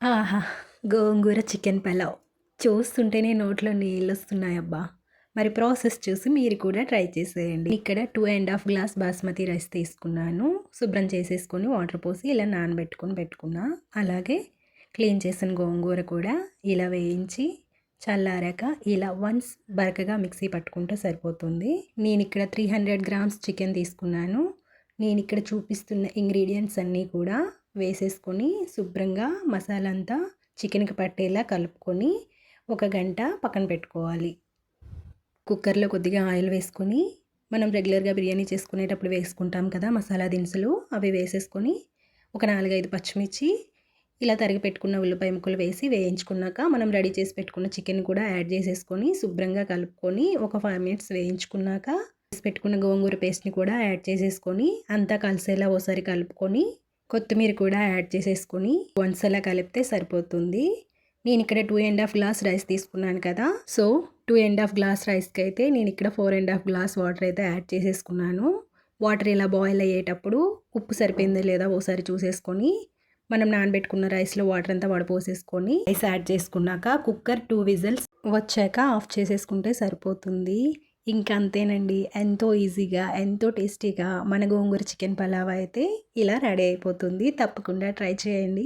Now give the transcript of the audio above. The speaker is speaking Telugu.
ఆహా! గోంగూర చికెన్ పలావ్. చూస్తుంటేనే నోట్లో నీళ్ళొస్తున్నాయబ్బా! మరి ప్రాసెస్ చూసి మీరు కూడా ట్రై చేసేయండి. ఇక్కడ 2½ గ్లాస్ బాస్మతి రైస్ తీసుకున్నాను. శుభ్రం చేసేసుకొని వాటర్ పోసి ఇలా నానబెట్టుకొని పెట్టుకున్నా. అలాగే క్లీన్ చేసిన గోంగూర కూడా ఇలా వేయించి చల్లారాక ఇలా వన్స్ బరకగా మిక్సీ పట్టుకుంటే సరిపోతుంది. నేనిక్కడ 300 గ్రామ్స్ చికెన్ తీసుకున్నాను. నేనిక్కడ చూపిస్తున్న ఇంగ్రీడియంట్స్ అన్నీ కూడా వేసేసుకొని శుభ్రంగా మసాలా అంతా చికెన్కి పట్టేలా కలుపుకొని ఒక గంట పక్కన పెట్టుకోవాలి. కుక్కర్లో కొద్దిగా ఆయిల్ వేసుకొని మనం రెగ్యులర్గా బిర్యానీ చేసుకునేటప్పుడు వేసుకుంటాం కదా మసాలా దినుసులు, అవి వేసేసుకొని ఒక 4, 5 పచ్చిమిర్చి ఇలా తరిగి పెట్టుకున్న ఉల్లిపాయ ముక్కలు వేసి వేయించుకున్నాక మనం రెడీ చేసి పెట్టుకున్న చికెన్ కూడా యాడ్ చేసేసుకొని శుభ్రంగా కలుపుకొని ఒక 5 మినిట్స్ వేయించుకున్నాక వేసి పెట్టుకున్న గోంగూర పేస్ట్ని కూడా యాడ్ చేసేసుకొని అంతా కలిసేలా ఓసారి కలుపుకొని కొత్తిమీర కూడా యాడ్ చేసేసుకొని వన్స్ అలా కలిపితే సరిపోతుంది. నేను ఇక్కడ 2½ గ్లాస్ రైస్ తీసుకున్నాను కదా, సో 2½ గ్లాస్ రైస్కి అయితే నేను ఇక్కడ 4½ గ్లాస్ వాటర్ అయితే యాడ్ చేసేసుకున్నాను. వాటర్ ఇలా బాయిల్ అయ్యేటప్పుడు ఉప్పు సరిపోయిందో లేదా ఓసారి చూసేసుకొని మనం నానబెట్టుకున్న రైస్లో వాటర్ అంతా వడపోసేసుకొని రైస్ యాడ్ చేసుకున్నాక కుక్కర్ 2 విజిల్స్ వచ్చాక ఆఫ్ చేసేసుకుంటే సరిపోతుంది. ఇంకా అంతేనండి, ఎంతో ఈజీగా ఎంతో టేస్టీగా మన గోంగూర చికెన్ పలావ్ అయితే ఇలా రెడీ అయిపోతుంది. తప్పకుండా ట్రై చేయండి.